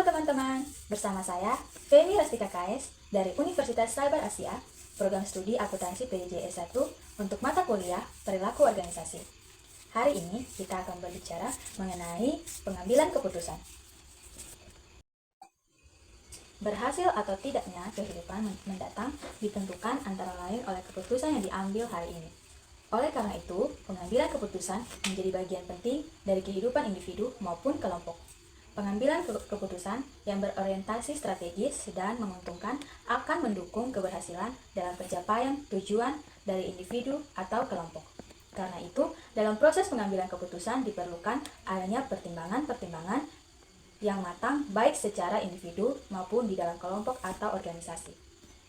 Halo teman-teman, bersama saya Feni Rastika KS dari Universitas Cyber Asia, program studi akuntansi PJJ S1 untuk mata kuliah perilaku organisasi. Hari ini kita akan berbicara mengenai pengambilan keputusan. Berhasil atau tidaknya kehidupan mendatang ditentukan antara lain oleh keputusan yang diambil hari ini. Oleh karena itu, pengambilan keputusan menjadi bagian penting dari kehidupan individu maupun kelompok. Pengambilan keputusan yang berorientasi strategis dan menguntungkan akan mendukung keberhasilan dalam pencapaian tujuan dari individu atau kelompok. Karena itu, dalam proses pengambilan keputusan diperlukan adanya pertimbangan-pertimbangan yang matang baik secara individu maupun di dalam kelompok atau organisasi.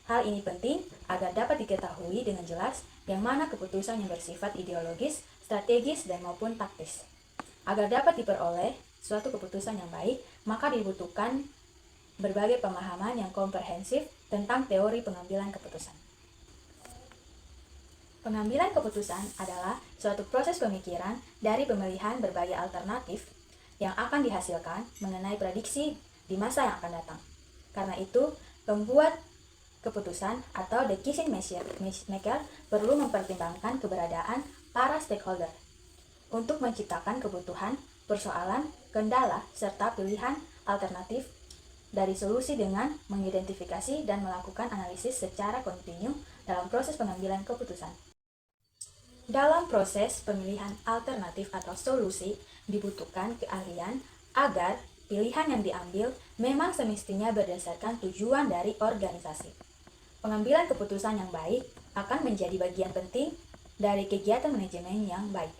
Hal ini penting agar dapat diketahui dengan jelas yang mana keputusan yang bersifat ideologis, strategis, dan maupun taktis. Agar dapat diperoleh suatu keputusan yang baik, maka dibutuhkan berbagai pemahaman yang komprehensif tentang teori pengambilan keputusan. Pengambilan keputusan adalah suatu proses pemikiran dari pemilihan berbagai alternatif yang akan dihasilkan mengenai prediksi di masa yang akan datang. Karena itu, pembuat keputusan atau decision maker perlu mempertimbangkan keberadaan para stakeholder untuk menciptakan kebutuhan, persoalan, kendala, serta pilihan alternatif dari solusi dengan mengidentifikasi dan melakukan analisis secara kontinu dalam proses pengambilan keputusan. Dalam proses pemilihan alternatif atau solusi, dibutuhkan keahlian agar pilihan yang diambil memang semestinya berdasarkan tujuan dari organisasi. Pengambilan keputusan yang baik akan menjadi bagian penting dari kegiatan manajemen yang baik.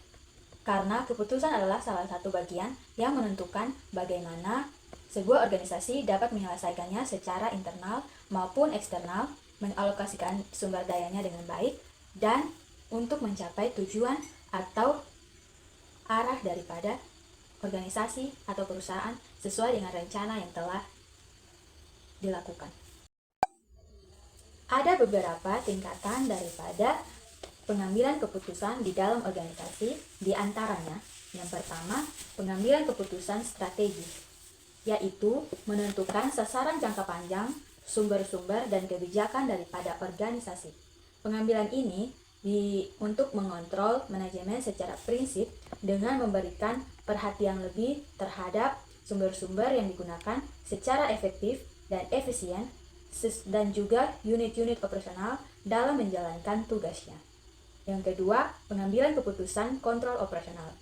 Karena keputusan adalah salah satu bagian yang menentukan bagaimana sebuah organisasi dapat menyelesaikannya secara internal maupun eksternal, mengalokasikan sumber dayanya dengan baik, dan untuk mencapai tujuan atau arah daripada organisasi atau perusahaan sesuai dengan rencana yang telah dilakukan. Ada beberapa tingkatan daripada pengambilan keputusan di dalam organisasi, di antaranya yang pertama, pengambilan keputusan strategis, yaitu menentukan sasaran jangka panjang, sumber-sumber, dan kebijakan daripada organisasi. Pengambilan ini untuk mengontrol manajemen secara prinsip dengan memberikan perhatian lebih terhadap sumber-sumber yang digunakan secara efektif dan efisien, dan juga unit-unit operasional dalam menjalankan tugasnya. Yang kedua, pengambilan keputusan kontrol operasional,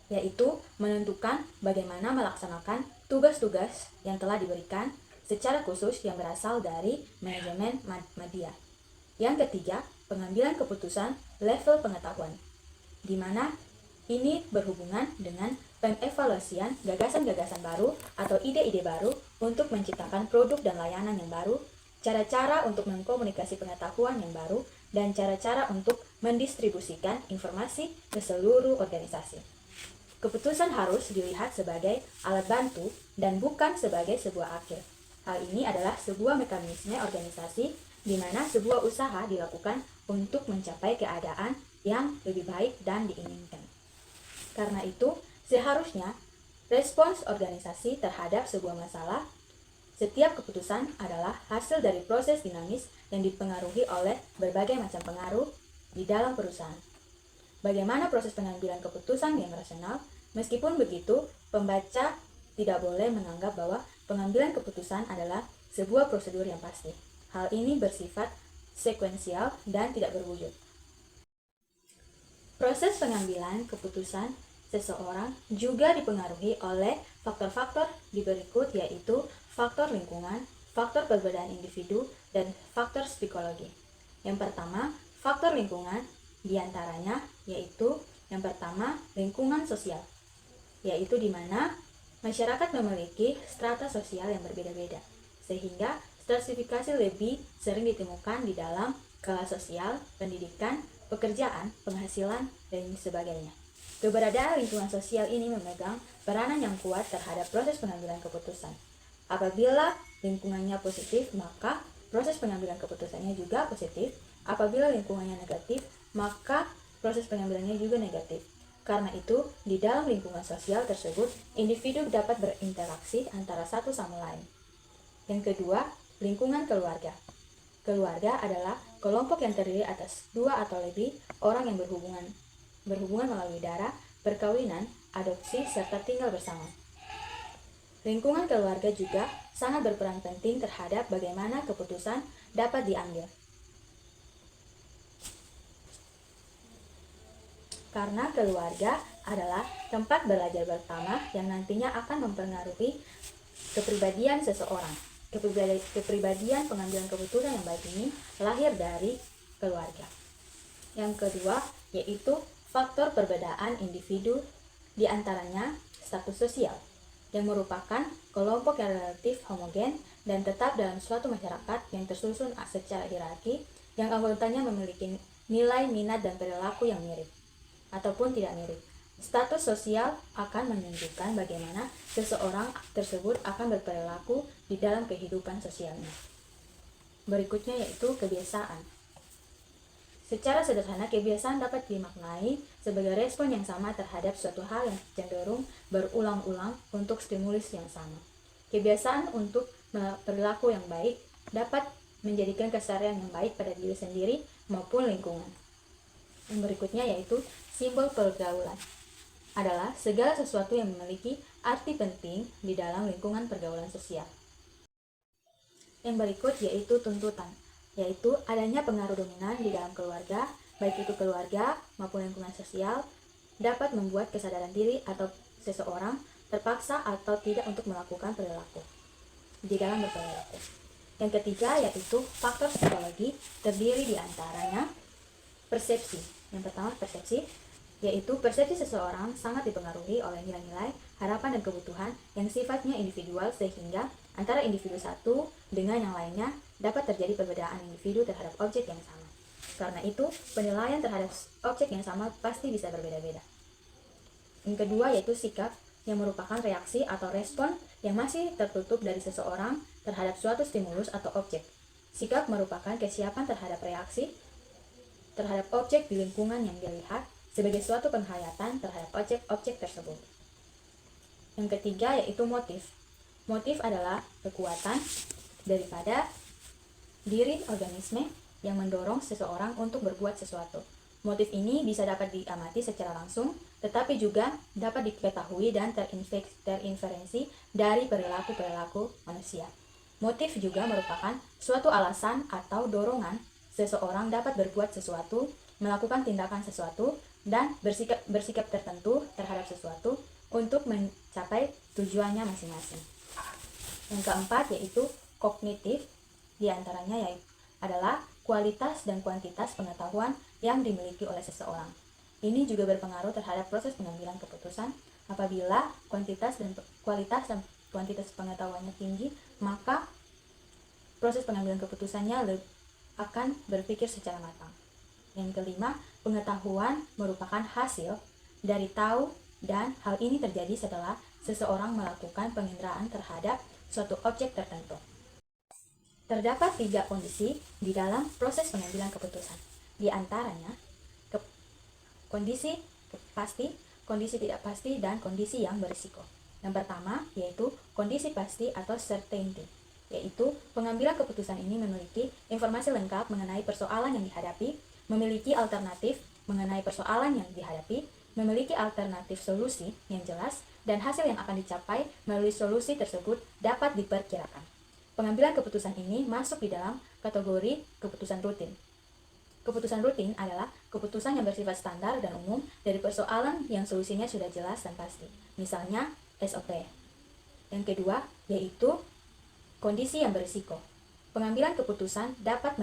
yaitu menentukan bagaimana melaksanakan tugas-tugas yang telah diberikan secara khusus yang berasal dari manajemen media. Yang ketiga, pengambilan keputusan level pengetahuan, di mana ini berhubungan dengan pengevaluasian gagasan-gagasan baru atau ide-ide baru untuk menciptakan produk dan layanan yang baru, cara-cara untuk mengkomunikasi pengetahuan yang baru, dan cara-cara untuk mendistribusikan informasi ke seluruh organisasi. Keputusan harus dilihat sebagai alat bantu dan bukan sebagai sebuah akhir. Hal ini adalah sebuah mekanisme organisasi di mana sebuah usaha dilakukan untuk mencapai keadaan yang lebih baik dan diinginkan. Karena itu, seharusnya respons organisasi terhadap sebuah masalah, setiap keputusan adalah hasil dari proses dinamis yang dipengaruhi oleh berbagai macam pengaruh di dalam perusahaan. Bagaimana proses pengambilan keputusan yang rasional? Meskipun begitu, pembaca tidak boleh menganggap bahwa pengambilan keputusan adalah sebuah prosedur yang pasti. Hal ini bersifat sekuensial dan tidak berwujud. Proses pengambilan keputusan seseorang juga dipengaruhi oleh faktor-faktor di berikut, yaitu faktor lingkungan, faktor perbedaan individu, dan faktor psikologi. Yang pertama, faktor lingkungan diantaranya yaitu yang pertama, lingkungan sosial, yaitu di mana masyarakat memiliki strata sosial yang berbeda-beda, sehingga stratifikasi lebih sering ditemukan di dalam kelas sosial, pendidikan, pekerjaan, penghasilan, dan sebagainya. Keberadaan lingkungan sosial ini memegang peranan yang kuat terhadap proses pengambilan keputusan. Apabila lingkungannya positif, maka proses pengambilan keputusannya juga positif. Apabila lingkungannya negatif, maka proses pengambilannya juga negatif. Karena itu, di dalam lingkungan sosial tersebut, individu dapat berinteraksi antara satu sama lain. Yang kedua, lingkungan keluarga. Keluarga adalah kelompok yang terdiri atas 2 atau lebih orang yang berhubungan melalui darah, perkawinan, adopsi, serta tinggal bersama. Lingkungan keluarga juga sangat berperan penting terhadap bagaimana keputusan dapat diambil. Karena keluarga adalah tempat belajar pertama yang nantinya akan mempengaruhi kepribadian seseorang. Kepribadian pengambilan keputusan yang baik ini lahir dari keluarga. Yang kedua yaitu faktor perbedaan individu, diantaranya status sosial, yang merupakan kelompok yang relatif homogen dan tetap dalam suatu masyarakat yang tersusun secara hierarki, yang anggotanya memiliki nilai, minat, dan perilaku yang mirip ataupun tidak mirip. Status sosial akan menunjukkan bagaimana seseorang tersebut akan berperilaku di dalam kehidupan sosialnya. Berikutnya yaitu kebiasaan. Secara sederhana, kebiasaan dapat dimaknai sebagai respon yang sama terhadap suatu hal yang cenderung berulang-ulang untuk stimulus yang sama. Kebiasaan untuk perilaku yang baik dapat menjadikan keseharian yang baik pada diri sendiri maupun lingkungan. Yang berikutnya yaitu simbol pergaulan. Adalah segala sesuatu yang memiliki arti penting di dalam lingkungan pergaulan sosial. Yang berikut yaitu tuntutan, yaitu adanya pengaruh dominan di dalam keluarga, baik itu keluarga maupun lingkungan sosial, dapat membuat kesadaran diri atau seseorang terpaksa atau tidak untuk melakukan perilaku di dalam berperilaku. Yang ketiga yaitu faktor psikologi, terdiri di antaranya persepsi. Yang pertama persepsi, yaitu persepsi seseorang sangat dipengaruhi oleh nilai-nilai, harapan, dan kebutuhan yang sifatnya individual, sehingga antara individu satu dengan yang lainnya dapat terjadi perbedaan individu terhadap objek yang sama. Karena itu, penilaian terhadap objek yang sama pasti bisa berbeda-beda. Yang kedua yaitu sikap, yang merupakan reaksi atau respon yang masih tertutup dari seseorang terhadap suatu stimulus atau objek. Sikap merupakan kesiapan terhadap reaksi terhadap objek di lingkungan yang dilihat sebagai suatu penghayatan terhadap objek-objek tersebut. Yang ketiga yaitu motif. Motif adalah kekuatan daripada diri organisme yang mendorong seseorang untuk berbuat sesuatu. Motif ini bisa dapat diamati secara langsung, tetapi juga dapat diketahui dan terinferensi dari perilaku-perilaku manusia. Motif juga merupakan suatu alasan atau dorongan seseorang dapat berbuat sesuatu, melakukan tindakan sesuatu, dan bersikap tertentu terhadap sesuatu untuk mencapai tujuannya masing-masing. Yang keempat yaitu kognitif, diantaranya adalah kualitas dan kuantitas pengetahuan yang dimiliki oleh seseorang. Ini juga berpengaruh terhadap proses pengambilan keputusan. Apabila kualitas dan kuantitas pengetahuannya tinggi, maka proses pengambilan keputusannya akan berpikir secara matang. Yang kelima, pengetahuan merupakan hasil dari tahu, dan hal ini terjadi setelah seseorang melakukan penginderaan terhadap suatu objek tertentu. Terdapat 3 kondisi di dalam proses pengambilan keputusan. Di antaranya, kondisi pasti, kondisi tidak pasti, dan kondisi yang berisiko. Yang pertama yaitu kondisi pasti atau certainty, yaitu pengambilan keputusan ini memiliki informasi lengkap mengenai persoalan yang dihadapi, memiliki alternatif mengenai persoalan yang dihadapi, memiliki alternatif solusi yang jelas, dan hasil yang akan dicapai melalui solusi tersebut dapat diperkirakan. Pengambilan keputusan ini masuk di dalam kategori keputusan rutin. Keputusan rutin adalah keputusan yang bersifat standar dan umum dari persoalan yang solusinya sudah jelas dan pasti. Misalnya SOP. Yang kedua yaitu kondisi yang berisiko. Pengambil keputusan dapat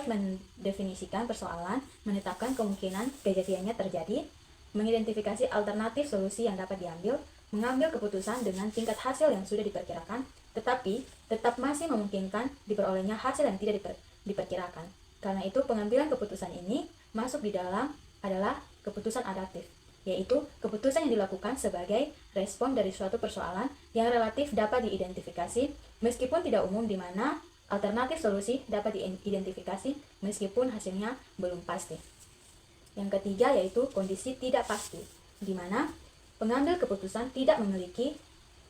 mendefinisikan persoalan, menetapkan kemungkinan kejadiannya terjadi, mengidentifikasi alternatif solusi yang dapat diambil, mengambil keputusan dengan tingkat hasil yang sudah diperkirakan, tetapi tetap masih memungkinkan diperolehnya hasil yang tidak diperkirakan. Karena itu, pengambilan keputusan ini masuk di dalam adalah keputusan adaptif, yaitu keputusan yang dilakukan sebagai respon dari suatu persoalan yang relatif dapat diidentifikasi, meskipun tidak umum, di mana alternatif solusi dapat diidentifikasi meskipun hasilnya belum pasti. Yang ketiga yaitu kondisi tidak pasti, di mana pengambil keputusan tidak memiliki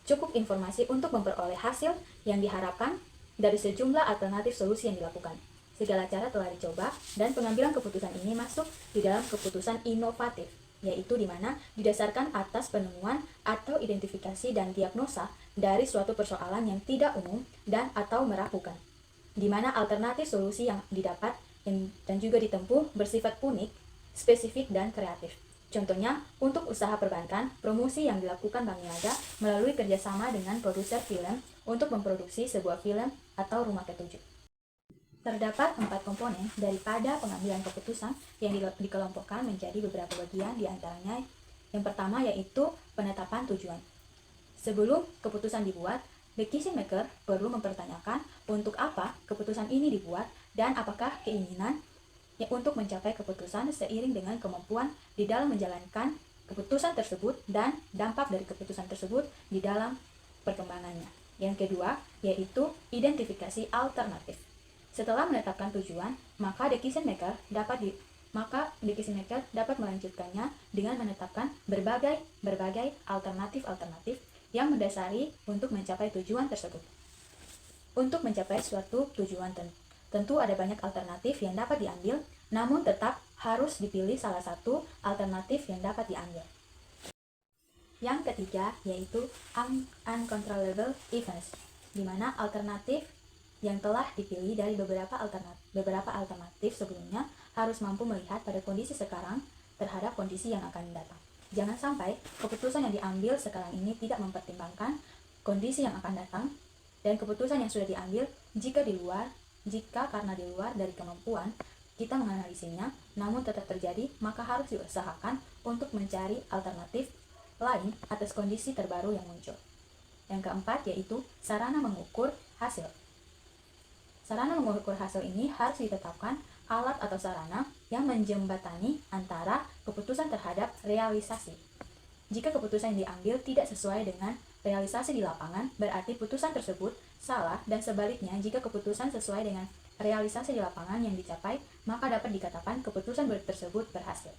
cukup informasi untuk memperoleh hasil yang diharapkan dari sejumlah alternatif solusi yang dilakukan. Segala cara telah dicoba dan pengambilan keputusan ini masuk di dalam keputusan inovatif, yaitu di mana didasarkan atas penemuan atau identifikasi dan diagnosa dari suatu persoalan yang tidak umum dan atau meragukan, di mana alternatif solusi yang didapat dan juga ditempuh bersifat unik, spesifik, dan kreatif. Contohnya, untuk usaha perbankan, promosi yang dilakukan Bank Niaga melalui kerjasama dengan produser film untuk memproduksi sebuah film atau rumah ketujuh. Terdapat 4 komponen daripada pengambilan keputusan yang dikelompokkan menjadi beberapa bagian, diantaranya yang pertama yaitu penetapan tujuan. Sebelum keputusan dibuat, decision maker perlu mempertanyakan untuk apa keputusan ini dibuat dan apakah keinginan untuk mencapai keputusan seiring dengan kemampuan di dalam menjalankan keputusan tersebut dan dampak dari keputusan tersebut di dalam perkembangannya. Yang kedua, yaitu identifikasi alternatif. Setelah menetapkan tujuan, maka decision maker dapat melanjutkannya dengan menetapkan berbagai alternatif yang mendasari untuk mencapai tujuan tersebut. Untuk mencapai suatu tujuan tentu ada banyak alternatif yang dapat diambil, namun tetap harus dipilih salah satu alternatif yang dapat diambil. Yang ketiga yaitu uncontrollable events, di mana alternatif yang telah dipilih dari beberapa alternatif sebelumnya harus mampu melihat pada kondisi sekarang terhadap kondisi yang akan datang. Jangan sampai keputusan yang diambil sekarang ini tidak mempertimbangkan kondisi yang akan datang, dan keputusan yang sudah diambil jika karena di luar dari kemampuan kita menganalisinya, namun tetap terjadi, maka harus diusahakan untuk mencari alternatif lain atas kondisi terbaru yang muncul. Yang keempat yaitu sarana mengukur hasil. Sarana mengukur hasil ini harus ditetapkan alat atau sarana yang menjembatani antara keputusan terhadap realisasi. Jika keputusan yang diambil tidak sesuai dengan realisasi di lapangan, berarti putusan tersebut salah, dan sebaliknya jika keputusan sesuai dengan realisasi di lapangan yang dicapai, maka dapat dikatakan keputusan tersebut berhasil.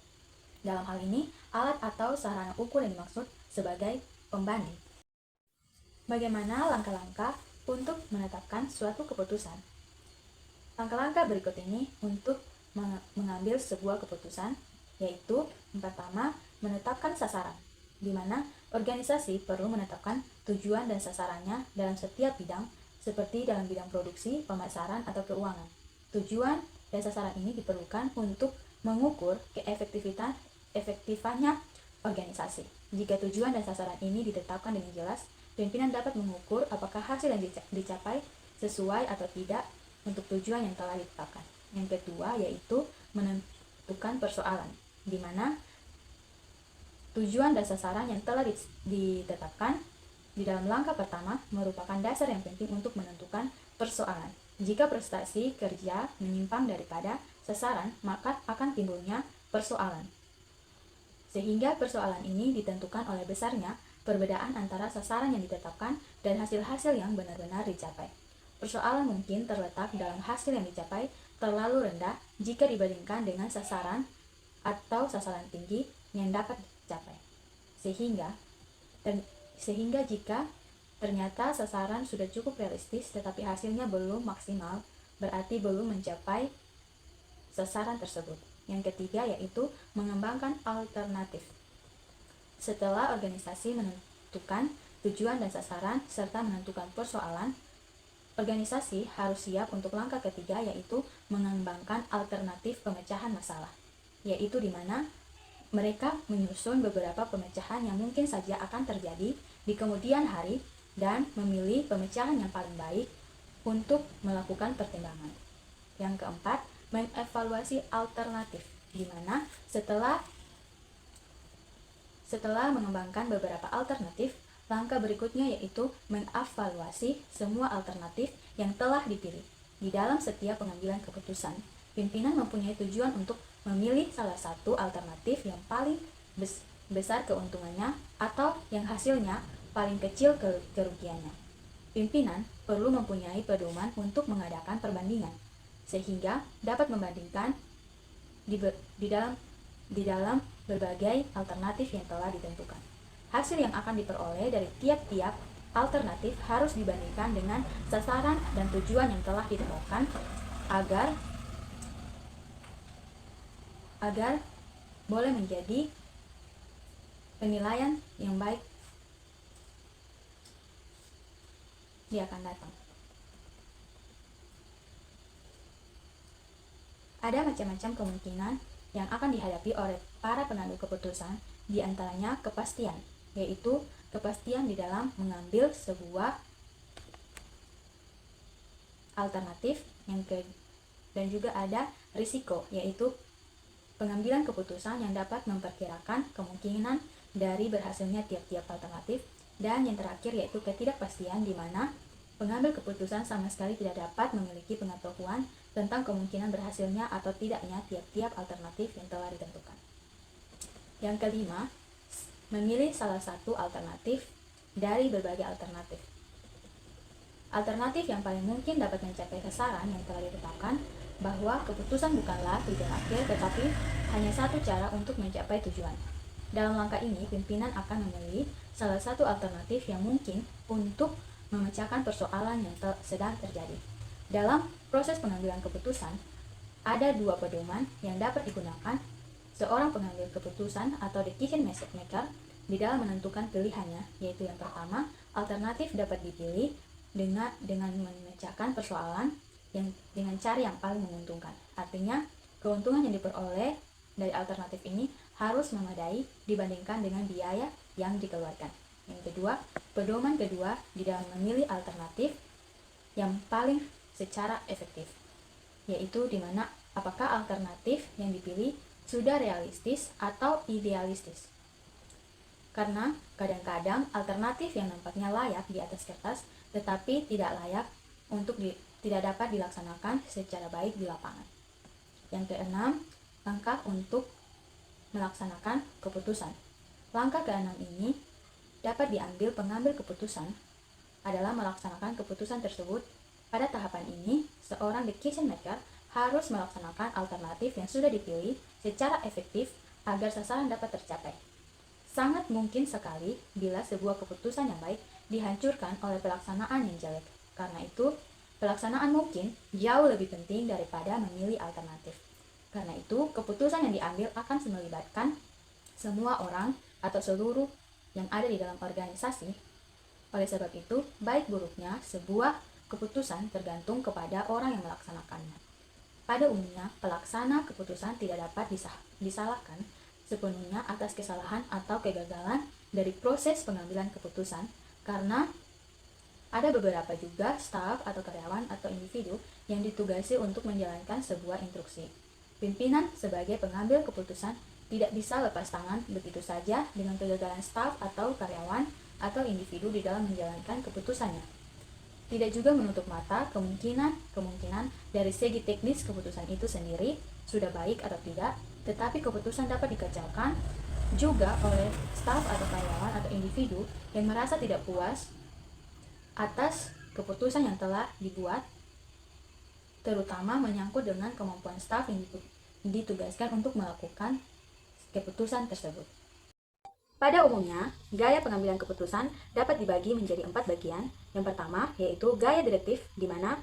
Dalam hal ini, alat atau sarana ukur yang dimaksud sebagai pembanding. Bagaimana langkah-langkah untuk menetapkan suatu keputusan? Langkah-langkah berikut ini untuk mengambil sebuah keputusan, yaitu yang pertama, menetapkan sasaran, di mana organisasi perlu menetapkan tujuan dan sasarannya dalam setiap bidang, seperti dalam bidang produksi, pemasaran, atau keuangan. Tujuan dan sasaran ini diperlukan untuk mengukur efektifannya organisasi. Jika tujuan dan sasaran ini ditetapkan dengan jelas, pimpinan dapat mengukur apakah hasil yang dicapai sesuai atau tidak untuk tujuan yang telah ditetapkan. Yang kedua yaitu menentukan persoalan, di mana tujuan dan sasaran yang telah ditetapkan di dalam langkah pertama merupakan dasar yang penting untuk menentukan persoalan. Jika prestasi kerja menyimpang daripada sasaran, maka akan timbulnya persoalan. Sehingga persoalan ini ditentukan oleh besarnya perbedaan antara sasaran yang ditetapkan dan hasil-hasil yang benar-benar dicapai. Persoalan mungkin terletak dalam hasil yang dicapai terlalu rendah jika dibandingkan dengan sasaran atau sasaran tinggi yang dapat dicapai. Sehingga jika ternyata sasaran sudah cukup realistis tetapi hasilnya belum maksimal, berarti belum mencapai sasaran tersebut. Yang ketiga yaitu mengembangkan alternatif. Setelah organisasi menentukan tujuan dan sasaran serta menentukan persoalan, organisasi harus siap untuk langkah ketiga yaitu mengembangkan alternatif pemecahan masalah, yaitu di mana mereka menyusun beberapa pemecahan yang mungkin saja akan terjadi di kemudian hari dan memilih pemecahan yang paling baik untuk melakukan pertimbangan. Yang keempat, mengevaluasi alternatif, di mana setelah mengembangkan beberapa alternatif, langkah berikutnya yaitu mengevaluasi semua alternatif yang telah dipilih. Di dalam setiap pengambilan keputusan, pimpinan mempunyai tujuan untuk memilih salah satu alternatif yang paling besar keuntungannya atau yang hasilnya paling kecil kerugiannya. Pimpinan perlu mempunyai pedoman untuk mengadakan perbandingan, sehingga dapat membandingkan di dalam di dalam berbagai alternatif yang telah ditentukan. Hasil yang akan diperoleh dari tiap-tiap alternatif harus dibandingkan dengan sasaran dan tujuan yang telah ditetapkan agar boleh menjadi penilaian yang baik di akan datang. Ada macam-macam kemungkinan yang akan dihadapi oleh para pengambil keputusan, di antaranya kepastian, yaitu kepastian di dalam mengambil sebuah alternatif, dan juga ada risiko, yaitu pengambilan keputusan yang dapat memperkirakan kemungkinan dari berhasilnya tiap-tiap alternatif, dan yang terakhir yaitu ketidakpastian, di mana pengambil keputusan sama sekali tidak dapat memiliki pengetahuan tentang kemungkinan berhasilnya atau tidaknya tiap-tiap alternatif yang telah ditentukan. Yang kelima, memilih salah satu alternatif dari berbagai alternatif. Alternatif yang paling mungkin dapat mencapai sasaran yang telah ditetapkan, bahwa keputusan bukanlah tujuan akhir, tetapi hanya satu cara untuk mencapai tujuan. Dalam langkah ini, pimpinan akan memilih salah satu alternatif yang mungkin untuk memecahkan persoalan yang sedang terjadi. Dalam proses pengambilan keputusan, ada dua pedoman yang dapat digunakan seorang pengambil keputusan atau decision maker di dalam menentukan pilihannya, yaitu yang pertama, alternatif dapat dipilih dengan memecahkan persoalan yang dengan cara yang paling menguntungkan. Artinya, keuntungan yang diperoleh dari alternatif ini harus memadai dibandingkan dengan biaya yang dikeluarkan. Yang kedua, pedoman kedua di dalam memilih alternatif yang paling secara efektif, yaitu di mana apakah alternatif yang dipilih sudah realistis atau idealistis. Karena kadang-kadang alternatif yang nampaknya layak di atas kertas tetapi tidak layak tidak dapat dilaksanakan secara baik di lapangan. Yang keenam, langkah untuk melaksanakan keputusan. Langkah keenam ini dapat diambil pengambil keputusan adalah melaksanakan keputusan tersebut. Pada tahapan ini, seorang decision maker harus melaksanakan alternatif yang sudah dipilih secara efektif agar sasaran dapat tercapai. Sangat mungkin sekali bila sebuah keputusan yang baik dihancurkan oleh pelaksanaan yang jelek. Karena itu, pelaksanaan mungkin jauh lebih penting daripada memilih alternatif. Karena itu, keputusan yang diambil akan melibatkan semua orang atau seluruh yang ada di dalam organisasi. Oleh sebab itu, baik buruknya sebuah keputusan tergantung kepada orang yang melaksanakannya. Pada umumnya, pelaksana keputusan tidak dapat disalahkan sepenuhnya atas kesalahan atau kegagalan dari proses pengambilan keputusan, karena ada beberapa juga staf atau karyawan atau individu yang ditugasi untuk menjalankan sebuah instruksi. Pimpinan sebagai pengambil keputusan tidak bisa lepas tangan begitu saja dengan kegagalan staf atau karyawan atau individu di dalam menjalankan keputusannya. Tidak juga menutup mata kemungkinan dari segi teknis keputusan itu sendiri sudah baik atau tidak, tetapi keputusan dapat dikacaukan juga oleh staf atau karyawan atau individu yang merasa tidak puas atas keputusan yang telah dibuat, terutama menyangkut dengan kemampuan staf yang ditugaskan untuk melakukan keputusan tersebut. Pada umumnya, gaya pengambilan keputusan dapat dibagi menjadi 4 bagian. Yang pertama, yaitu gaya direktif, di mana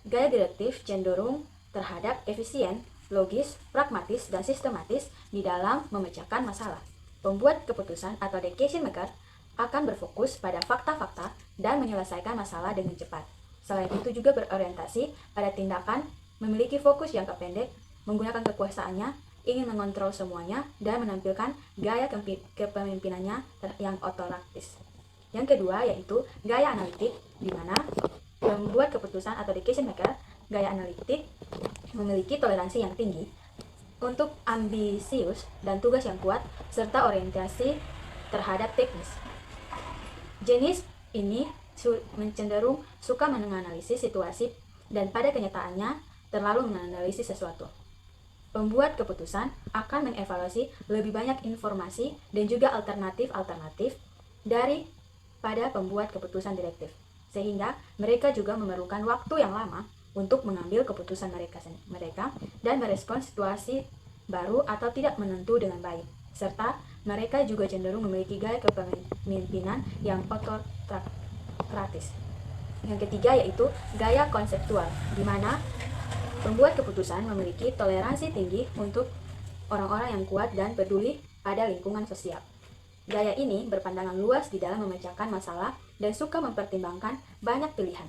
gaya direktif cenderung terhadap efisien, logis, pragmatis, dan sistematis di dalam memecahkan masalah. Pembuat keputusan atau decision maker akan berfokus pada fakta-fakta dan menyelesaikan masalah dengan cepat. Selain itu juga berorientasi pada tindakan, memiliki fokus jangka pendek, menggunakan kekuasaannya, ingin mengontrol semuanya, dan menampilkan gaya kepemimpinannya yang otoratis. Yang kedua yaitu gaya analitik, di mana pembuat keputusan atau decision maker gaya analitik memiliki toleransi yang tinggi untuk ambisius dan tugas yang kuat, serta orientasi terhadap teknis. Jenis ini cenderung suka menganalisis situasi dan pada kenyataannya terlalu menganalisis sesuatu. Pembuat keputusan akan mengevaluasi lebih banyak informasi dan juga alternatif-alternatif daripada pembuat keputusan direktif, sehingga mereka juga memerlukan waktu yang lama untuk mengambil keputusan mereka dan merespons situasi baru atau tidak menentu dengan baik, serta mereka juga cenderung memiliki gaya kepemimpinan yang otokratis. Yang ketiga yaitu gaya konseptual, di mana pembuat keputusan memiliki toleransi tinggi untuk orang-orang yang kuat dan peduli pada lingkungan sosial. Gaya ini berpandangan luas di dalam memecahkan masalah dan suka mempertimbangkan banyak pilihan.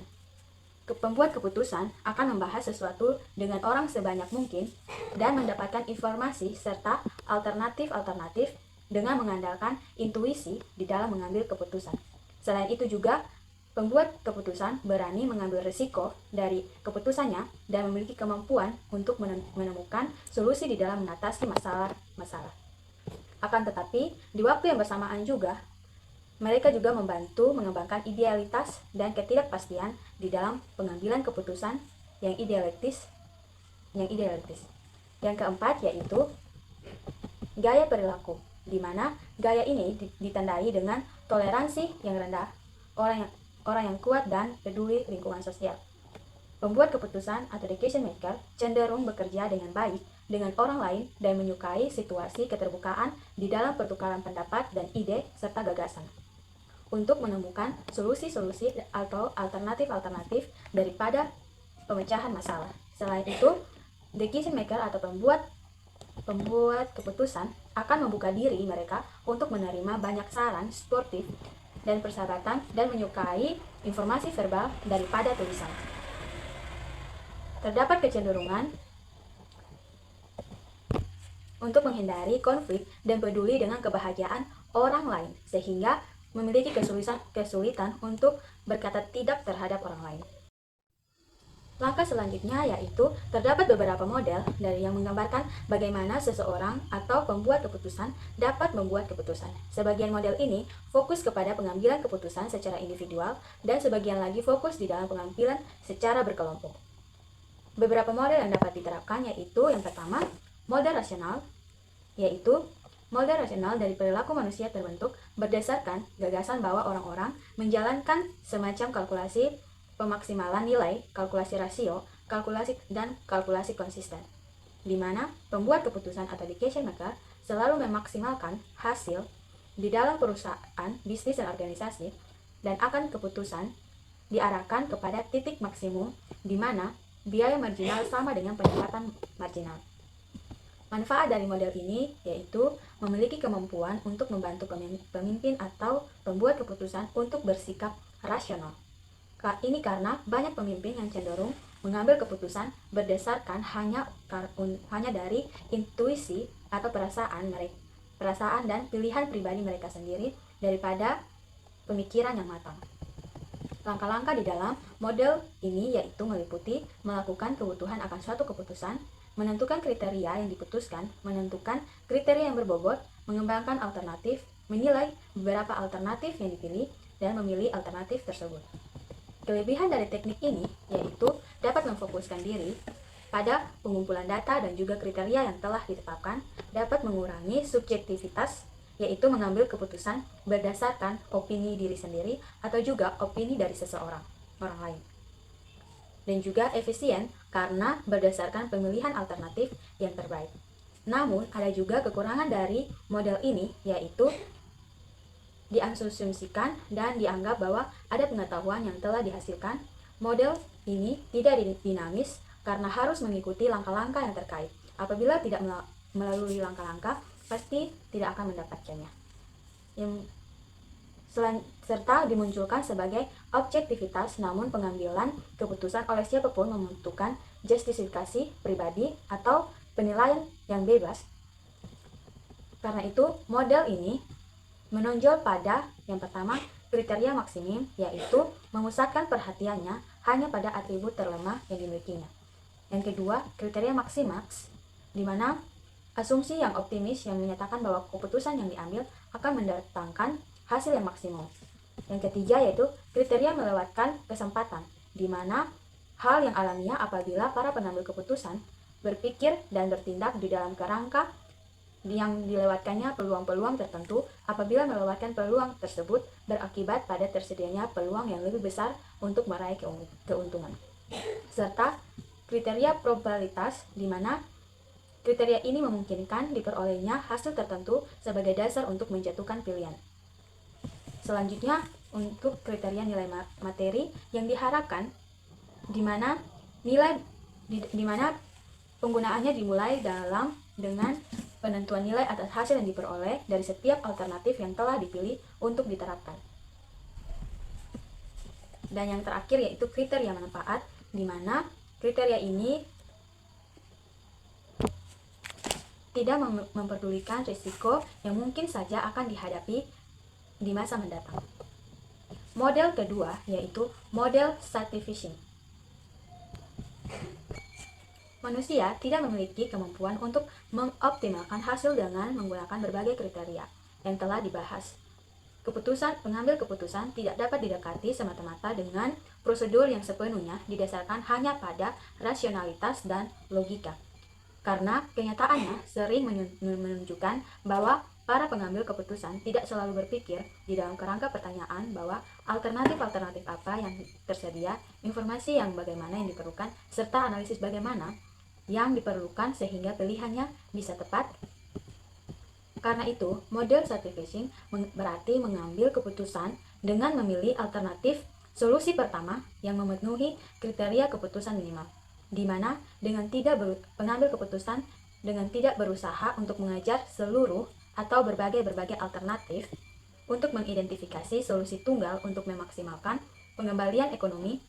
Pembuat keputusan akan membahas sesuatu dengan orang sebanyak mungkin dan mendapatkan informasi serta alternatif-alternatif dengan mengandalkan intuisi di dalam mengambil keputusan. Selain itu juga, pembuat keputusan berani mengambil risiko dari keputusannya dan memiliki kemampuan untuk menemukan solusi di dalam mengatasi masalah-masalah. Akan tetapi, di waktu yang bersamaan juga, mereka juga membantu mengembangkan idealitas dan ketidakpastian di dalam pengambilan keputusan yang idealistis. Yang keempat yaitu gaya perilaku, di mana gaya ini ditandai dengan toleransi yang rendah, orang yang kuat dan peduli lingkungan sosial. Pembuat keputusan atau decision maker cenderung bekerja dengan baik dengan orang lain dan menyukai situasi keterbukaan di dalam pertukaran pendapat dan ide serta gagasan untuk menemukan solusi-solusi atau alternatif-alternatif daripada pemecahan masalah. Selain itu, decision maker atau pembuat keputusan akan membuka diri mereka untuk menerima banyak saran sportif dan persahabatan dan menyukai informasi verbal daripada tulisan. Terdapat kecenderungan untuk menghindari konflik dan peduli dengan kebahagiaan orang lain, sehingga memiliki kesulitan untuk berkata tidak terhadap orang lain. Langkah selanjutnya yaitu terdapat beberapa model dari yang menggambarkan bagaimana seseorang atau pembuat keputusan dapat membuat keputusan. Sebagian model ini fokus kepada pengambilan keputusan secara individual dan sebagian lagi fokus di dalam pengambilan secara berkelompok. Beberapa model yang dapat diterapkan yaitu yang pertama, model rasional, yaitu model rasional dari perilaku manusia terbentuk berdasarkan gagasan bahwa orang-orang menjalankan semacam kalkulasi pemaksimalan nilai, kalkulasi rasio, kalkulasi konsisten, di mana pembuat keputusan atau decision maker selalu memaksimalkan hasil di dalam perusahaan, bisnis, dan organisasi, dan akan keputusan diarahkan kepada titik maksimum di mana biaya marginal sama dengan pendapatan marginal. Manfaat dari model ini yaitu memiliki kemampuan untuk membantu pemimpin atau pembuat keputusan untuk bersikap rasional. Ini karena banyak pemimpin yang cenderung mengambil keputusan berdasarkan hanya dari intuisi atau perasaan dan pilihan pribadi mereka sendiri daripada pemikiran yang matang. Langkah-langkah di dalam model ini yaitu meliputi melakukan kebutuhan akan suatu keputusan, menentukan kriteria yang diputuskan, menentukan kriteria yang berbobot, mengembangkan alternatif, menilai beberapa alternatif yang dipilih, dan memilih alternatif tersebut. Kelebihan dari teknik ini yaitu dapat memfokuskan diri pada pengumpulan data dan juga kriteria yang telah ditetapkan, dapat mengurangi subjektivitas, yaitu mengambil keputusan berdasarkan opini diri sendiri atau juga opini dari orang lain. Dan juga efisien karena berdasarkan pemilihan alternatif yang terbaik. Namun, ada juga kekurangan dari model ini, yaitu diasumsikan dan dianggap bahwa ada pengetahuan yang telah dihasilkan. Model ini tidak dinamis karena harus mengikuti langkah-langkah yang terkait. Apabila tidak melalui langkah-langkah, pasti tidak akan mendapatkannya. Serta dimunculkan sebagai objektivitas, namun pengambilan keputusan oleh siapapun membutuhkan justifikasi pribadi atau penilaian yang bebas. Karena itu, model ini menonjol pada yang pertama, kriteria maksimum, yaitu memusatkan perhatiannya hanya pada atribut terlemah yang dimilikinya. Yang kedua, kriteria maksimaks, di mana asumsi yang optimis yang menyatakan bahwa keputusan yang diambil akan mendatangkan hasil yang maksimum. Yang ketiga yaitu kriteria melewatkan kesempatan, di mana hal yang alamiah apabila para pengambil keputusan berpikir dan bertindak di dalam kerangka yang dilewatkannya peluang-peluang tertentu. Apabila melewatkan peluang tersebut berakibat pada tersedianya peluang yang lebih besar untuk meraih keuntungan. Serta kriteria probabilitas, di mana Kriteria ini memungkinkan diperolehnya hasil tertentu sebagai dasar untuk menjatuhkan pilihan. Selanjutnya, untuk kriteria nilai materi yang diharapkan, di mana penggunaannya dimulai dengan penentuan nilai atas hasil yang diperoleh dari setiap alternatif yang telah dipilih untuk diterapkan. Dan yang terakhir yaitu kriteria manfaat, di mana kriteria ini tidak memperdulikan risiko yang mungkin saja akan dihadapi di masa mendatang. Model kedua yaitu model satisfying. Manusia tidak memiliki kemampuan untuk mengoptimalkan hasil dengan menggunakan berbagai kriteria yang telah dibahas. Pengambil keputusan tidak dapat didekati semata-mata dengan prosedur yang sepenuhnya didasarkan hanya pada rasionalitas dan logika. Karena kenyataannya sering menunjukkan bahwa para pengambil keputusan tidak selalu berpikir di dalam kerangka pertanyaan bahwa alternatif-alternatif apa yang tersedia, informasi yang bagaimana yang diperlukan, serta analisis bagaimana yang diperlukan sehingga pilihannya bisa tepat. Karena itu, model satisfying berarti mengambil keputusan dengan memilih alternatif solusi pertama yang memenuhi kriteria keputusan minimal, di mana pengambil keputusan dengan tidak berusaha untuk mengejar seluruh atau berbagai alternatif untuk mengidentifikasi solusi tunggal untuk memaksimalkan pengembalian ekonomi.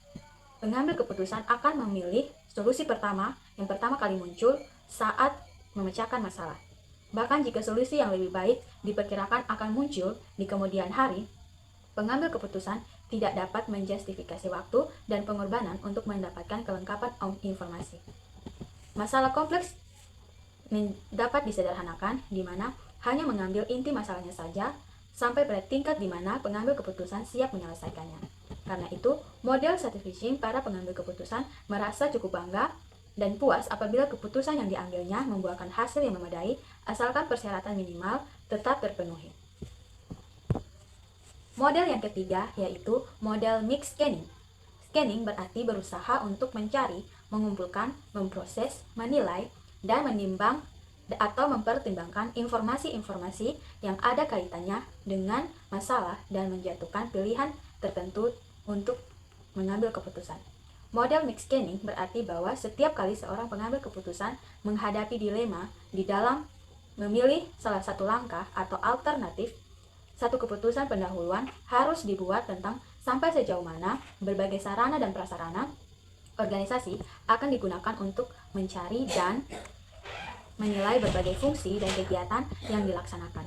Pengambil keputusan akan memilih solusi pertama yang pertama kali muncul saat memecahkan masalah. Bahkan jika solusi yang lebih baik diperkirakan akan muncul di kemudian hari, pengambil keputusan tidak dapat menjustifikasi waktu dan pengorbanan untuk mendapatkan kelengkapan informasi. Masalah kompleks dapat disederhanakan di mana hanya mengambil inti masalahnya saja sampai pada tingkat di mana pengambil keputusan siap menyelesaikannya. Karena itu, model satisfying para pengambil keputusan merasa cukup bangga dan puas apabila keputusan yang diambilnya membuahkan hasil yang memadai asalkan persyaratan minimal tetap terpenuhi. Model yang ketiga yaitu model mix scanning. Scanning berarti berusaha untuk mencari, mengumpulkan, memproses, menilai, dan menimbang atau mempertimbangkan informasi-informasi yang ada kaitannya dengan masalah dan menjatuhkan pilihan tertentu untuk mengambil keputusan. Model mix scanning berarti bahwa setiap kali seorang pengambil keputusan menghadapi dilema di dalam memilih salah satu langkah atau alternatif, satu keputusan pendahuluan harus dibuat tentang sampai sejauh mana berbagai sarana dan prasarana organisasi akan digunakan untuk mencari dan menilai berbagai fungsi dan kegiatan yang dilaksanakan.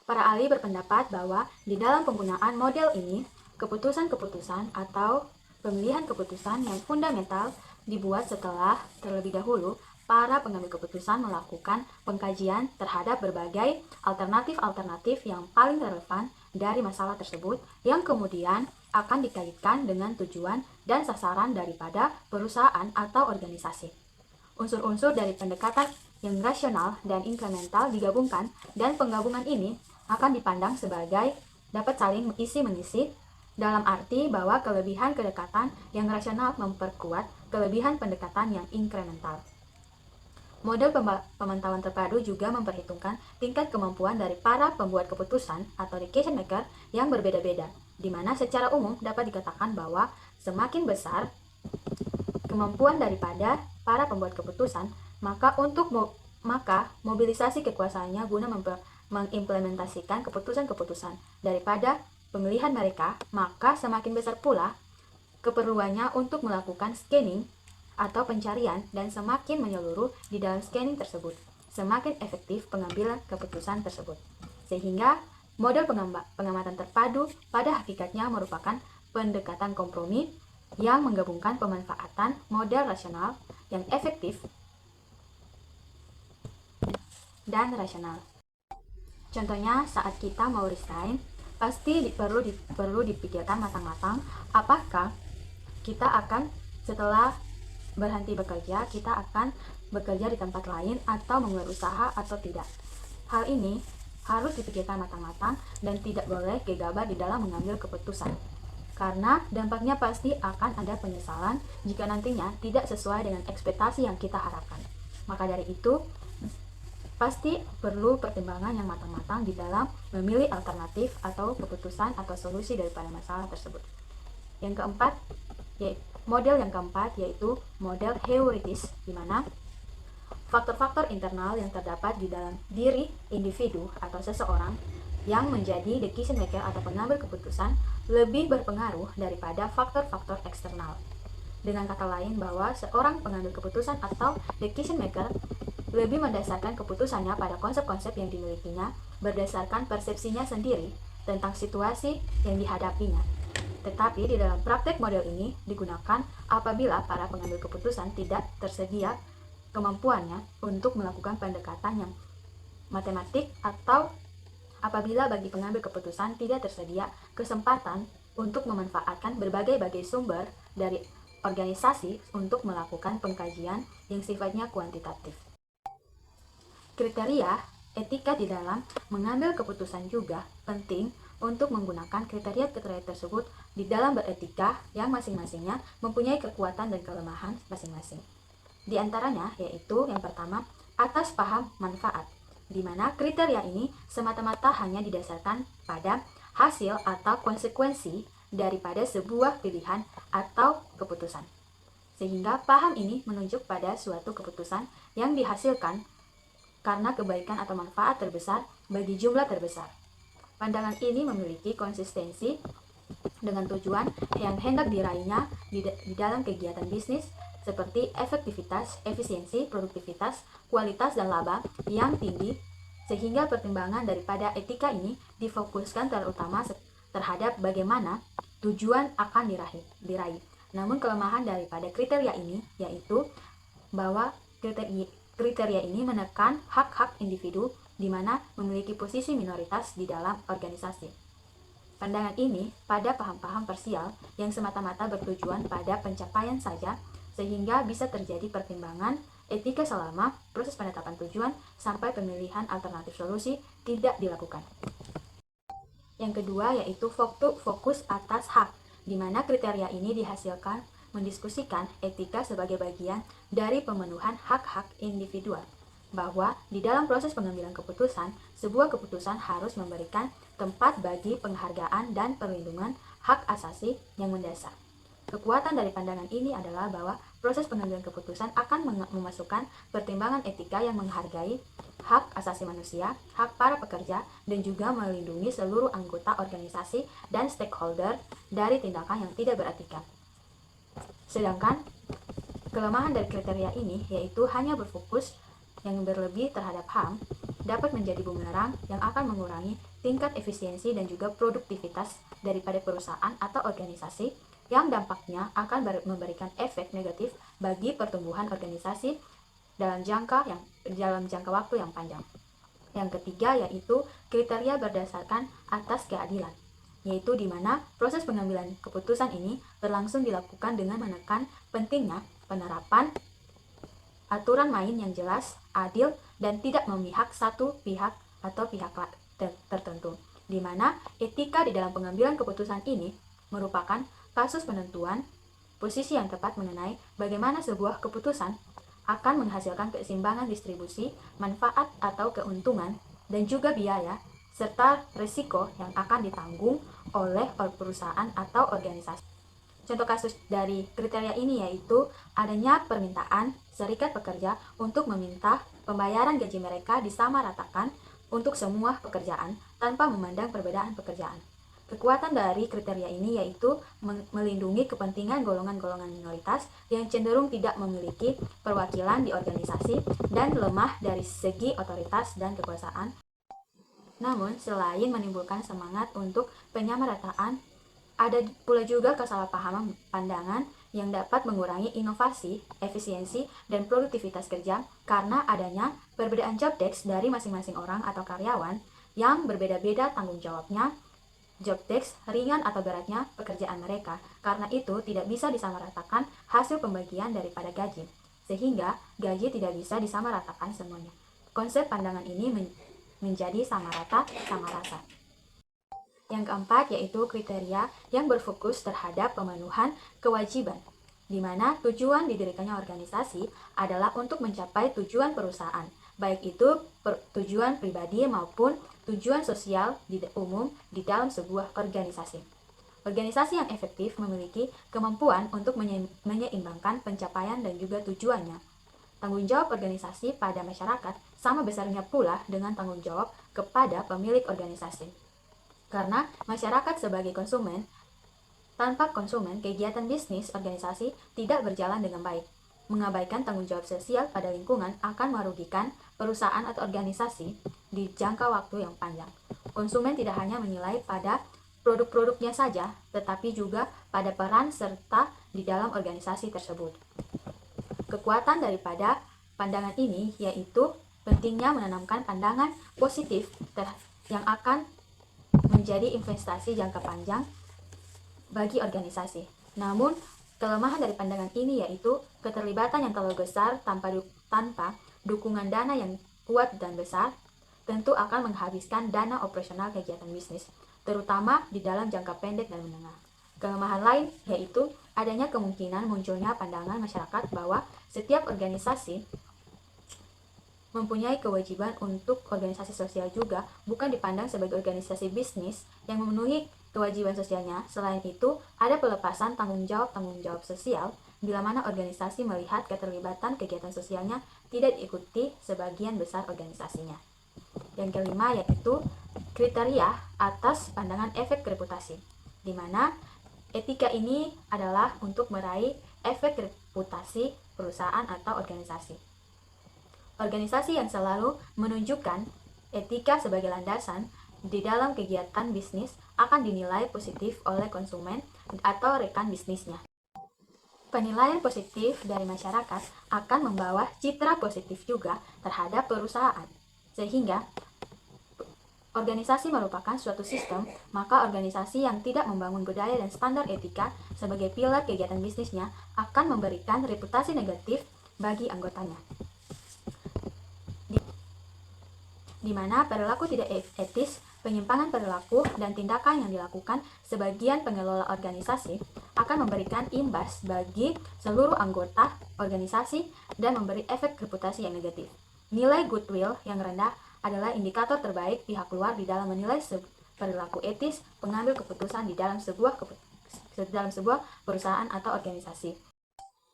Para ahli berpendapat bahwa di dalam penggunaan model ini, keputusan-keputusan atau pemilihan keputusan yang fundamental dibuat setelah terlebih dahulu para pengambil keputusan melakukan pengkajian terhadap berbagai alternatif-alternatif yang paling relevan dari masalah tersebut yang kemudian akan dikaitkan dengan tujuan dan sasaran daripada perusahaan atau organisasi. Unsur-unsur dari pendekatan yang rasional dan inkremental digabungkan dan penggabungan ini akan dipandang sebagai dapat saling isi-mengisi dalam arti bahwa kelebihan kedekatan yang rasional memperkuat kelebihan pendekatan yang inkremental. Model pemantauan terpadu juga memperhitungkan tingkat kemampuan dari para pembuat keputusan atau decision maker yang berbeda-beda, di mana secara umum dapat dikatakan bahwa semakin besar kemampuan daripada para pembuat keputusan, maka mobilisasi kekuasaannya guna mengimplementasikan keputusan-keputusan daripada pemilihan mereka, maka semakin besar pula keperluannya untuk melakukan scanning atau pencarian dan semakin menyeluruh di dalam scanning tersebut, semakin efektif pengambilan keputusan tersebut. Sehingga model pengamatan terpadu pada hakikatnya merupakan pendekatan kompromi yang menggabungkan pemanfaatan model rasional yang efektif dan rasional. Contohnya saat kita mau resign, pasti perlu dipikirkan matang-matang apakah kita akan setelah berhenti bekerja, kita akan bekerja di tempat lain atau memulai usaha atau tidak. Hal ini harus dipikirkan matang-matang dan tidak boleh gegabah di dalam mengambil keputusan. Karena dampaknya pasti akan ada penyesalan jika nantinya tidak sesuai dengan ekspektasi yang kita harapkan. Maka dari itu, pasti perlu pertimbangan yang matang-matang di dalam memilih alternatif atau keputusan atau solusi daripada masalah tersebut. Yang keempat, model yang keempat yaitu model heuristis, di mana faktor-faktor internal yang terdapat di dalam diri individu atau seseorang yang menjadi decision maker atau pengambil keputusan lebih berpengaruh daripada faktor-faktor eksternal. Dengan kata lain, bahwa seorang pengambil keputusan atau decision maker lebih mendasarkan keputusannya pada konsep-konsep yang dimilikinya berdasarkan persepsinya sendiri tentang situasi yang dihadapinya. Tetapi di dalam praktek model ini digunakan apabila para pengambil keputusan tidak tersedia kemampuannya untuk melakukan pendekatan yang matematik, atau apabila bagi pengambil keputusan tidak tersedia kesempatan untuk memanfaatkan berbagai-bagai sumber dari organisasi untuk melakukan pengkajian yang sifatnya kuantitatif. Kriteria etika di dalam mengambil keputusan juga penting untuk menggunakan kriteria-kriteria tersebut di dalam beretika yang masing-masingnya mempunyai kekuatan dan kelemahan masing-masing. Di antaranya yaitu yang pertama, atas paham manfaat, di mana kriteria ini semata-mata hanya didasarkan pada hasil atau konsekuensi daripada sebuah pilihan atau keputusan. Sehingga paham ini menunjuk pada suatu keputusan yang dihasilkan karena kebaikan atau manfaat terbesar bagi jumlah terbesar. Pandangan ini memiliki konsistensi dengan tujuan yang hendak diraihnya di dalam kegiatan bisnis seperti efektivitas, efisiensi, produktivitas, kualitas, dan laba yang tinggi, sehingga pertimbangan daripada etika ini difokuskan terutama terhadap bagaimana tujuan akan diraih. Namun kelemahan daripada kriteria ini yaitu bahwa kriteria ini menekan hak-hak individu di mana memiliki posisi minoritas di dalam organisasi. Pandangan ini pada paham-paham parsial yang semata-mata bertujuan pada pencapaian saja, sehingga bisa terjadi pertimbangan etika selama proses penetapan tujuan sampai pemilihan alternatif solusi tidak dilakukan. Yang kedua yaitu fokus atas hak, di mana kriteria ini dihasilkan mendiskusikan etika sebagai bagian dari pemenuhan hak-hak individual, bahwa di dalam proses pengambilan keputusan, sebuah keputusan harus memberikan tempat bagi penghargaan dan perlindungan hak asasi yang mendasar. Kekuatan dari pandangan ini adalah bahwa proses pengambilan keputusan akan memasukkan pertimbangan etika yang menghargai hak asasi manusia, hak para pekerja, dan juga melindungi seluruh anggota organisasi dan stakeholder dari tindakan yang tidak beretika. Sedangkan kelemahan dari kriteria ini yaitu hanya berfokus yang berlebih terhadap HAM dapat menjadi bumerang yang akan mengurangi tingkat efisiensi dan juga produktivitas daripada perusahaan atau organisasi, yang dampaknya akan memberikan efek negatif bagi pertumbuhan organisasi dalam jangka waktu yang panjang. Yang ketiga yaitu kriteria berdasarkan atas keadilan, yaitu di mana proses pengambilan keputusan ini berlangsung dilakukan dengan menekan pentingnya penerapan aturan main yang jelas, adil, dan tidak memihak satu pihak atau pihak tertentu, di mana etika di dalam pengambilan keputusan ini merupakan kasus penentuan posisi yang tepat mengenai bagaimana sebuah keputusan akan menghasilkan keseimbangan distribusi, manfaat atau keuntungan, dan juga biaya, serta risiko yang akan ditanggung oleh perusahaan atau organisasi. Contoh kasus dari kriteria ini yaitu adanya permintaan serikat pekerja untuk meminta pembayaran gaji mereka disamaratakan untuk semua pekerjaan tanpa memandang perbedaan pekerjaan. Kekuatan dari kriteria ini yaitu melindungi kepentingan golongan-golongan minoritas yang cenderung tidak memiliki perwakilan di organisasi dan lemah dari segi otoritas dan kekuasaan. Namun, selain menimbulkan semangat untuk penyamarataan, ada pula juga kesalahpahaman pandangan yang dapat mengurangi inovasi, efisiensi, dan produktivitas kerja karena adanya perbedaan job desk dari masing-masing orang atau karyawan yang berbeda-beda tanggung jawabnya, job desk ringan atau beratnya pekerjaan mereka. Karena itu tidak bisa disamaratakan hasil pembagian daripada gaji, sehingga gaji tidak bisa disamaratakan semuanya. Konsep pandangan ini menjadi sama rata, sama rasa. Yang keempat yaitu kriteria yang berfokus terhadap pemenuhan kewajiban, di mana tujuan didirikannya organisasi adalah untuk mencapai tujuan perusahaan, baik itu tujuan pribadi maupun tujuan sosial umum di dalam sebuah organisasi. Organisasi yang efektif memiliki kemampuan untuk menyeimbangkan pencapaian dan juga tujuannya. Tanggung jawab organisasi pada masyarakat sama besarnya pula dengan tanggung jawab kepada pemilik organisasi. Karena masyarakat sebagai konsumen, tanpa konsumen, kegiatan bisnis organisasi tidak berjalan dengan baik. Mengabaikan tanggung jawab sosial pada lingkungan akan merugikan perusahaan atau organisasi di jangka waktu yang panjang. Konsumen tidak hanya menilai pada produk-produknya saja, tetapi juga pada peran serta di dalam organisasi tersebut. Kekuatan daripada pandangan ini yaitu pentingnya menanamkan pandangan positif yang akan menjadi investasi jangka panjang bagi organisasi. Namun, kelemahan dari pandangan ini yaitu keterlibatan yang terlalu besar tanpa dukungan dana yang kuat dan besar tentu akan menghabiskan dana operasional kegiatan bisnis, terutama di dalam jangka pendek dan menengah. Kelemahan lain yaitu adanya kemungkinan munculnya pandangan masyarakat bahwa setiap organisasi mempunyai kewajiban untuk organisasi sosial juga, bukan dipandang sebagai organisasi bisnis yang memenuhi kewajiban sosialnya. Selain itu, ada pelepasan tanggung jawab sosial bila mana organisasi melihat keterlibatan kegiatan sosialnya tidak diikuti sebagian besar organisasinya. Yang kelima yaitu kriteria atas pandangan efek reputasi, di mana etika ini adalah untuk meraih efek reputasi perusahaan atau organisasi. Organisasi yang selalu menunjukkan etika sebagai landasan di dalam kegiatan bisnis akan dinilai positif oleh konsumen atau rekan bisnisnya. Penilaian positif dari masyarakat akan membawa citra positif juga terhadap perusahaan, sehingga organisasi merupakan suatu sistem, maka organisasi yang tidak membangun budaya dan standar etika sebagai pilar kegiatan bisnisnya akan memberikan reputasi negatif bagi anggotanya. Di mana perilaku tidak etis, penyimpangan perilaku, dan tindakan yang dilakukan sebagian pengelola organisasi akan memberikan imbas bagi seluruh anggota organisasi dan memberi efek reputasi yang negatif. Nilai goodwill yang rendah adalah indikator terbaik pihak luar di dalam menilai perilaku etis pengambil keputusan di dalam sebuah perusahaan atau organisasi.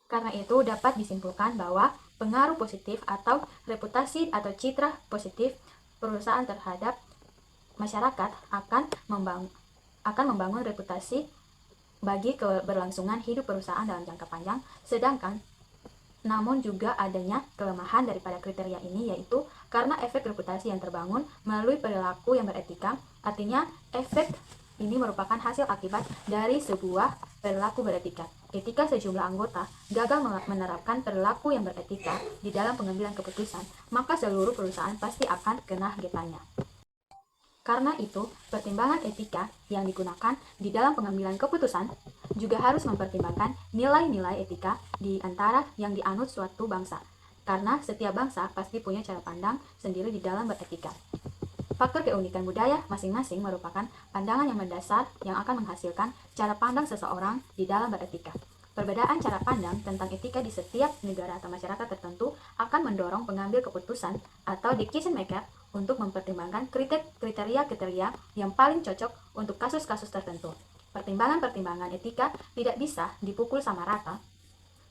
Karena itu dapat disimpulkan bahwa pengaruh positif atau reputasi atau citra positif perusahaan terhadap masyarakat akan membangun reputasi bagi keberlangsungan hidup perusahaan dalam jangka panjang, sedangkan namun juga adanya kelemahan daripada kriteria ini yaitu karena efek reputasi yang terbangun melalui perilaku yang beretika, artinya efek ini merupakan hasil akibat dari sebuah perilaku beretika. Ketika sejumlah anggota gagal menerapkan perilaku yang beretika di dalam pengambilan keputusan, maka seluruh perusahaan pasti akan kena getahnya. Karena itu, pertimbangan etika yang digunakan di dalam pengambilan keputusan juga harus mempertimbangkan nilai-nilai etika di antara yang dianut suatu bangsa. Karena setiap bangsa pasti punya cara pandang sendiri di dalam beretika. Faktor keunikan budaya masing-masing merupakan pandangan yang mendasar yang akan menghasilkan cara pandang seseorang di dalam beretika. Perbedaan cara pandang tentang etika di setiap negara atau masyarakat tertentu akan mendorong pengambil keputusan atau decision maker untuk mempertimbangkan kriteria-kriteria yang paling cocok untuk kasus-kasus tertentu. Pertimbangan-pertimbangan etika tidak bisa dipukul sama rata,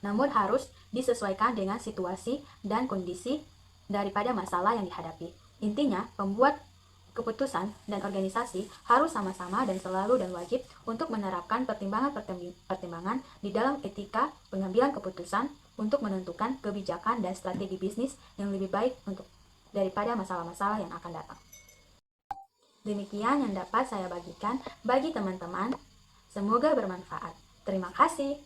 namun harus disesuaikan dengan situasi dan kondisi daripada masalah yang dihadapi. Intinya, pembuat keputusan dan organisasi harus sama-sama dan selalu dan wajib untuk menerapkan pertimbangan-pertimbangan di dalam etika pengambilan keputusan untuk menentukan kebijakan dan strategi bisnis yang lebih baik untuk daripada masalah-masalah yang akan datang. Demikian yang dapat saya bagikan bagi teman-teman. Semoga bermanfaat. Terima kasih.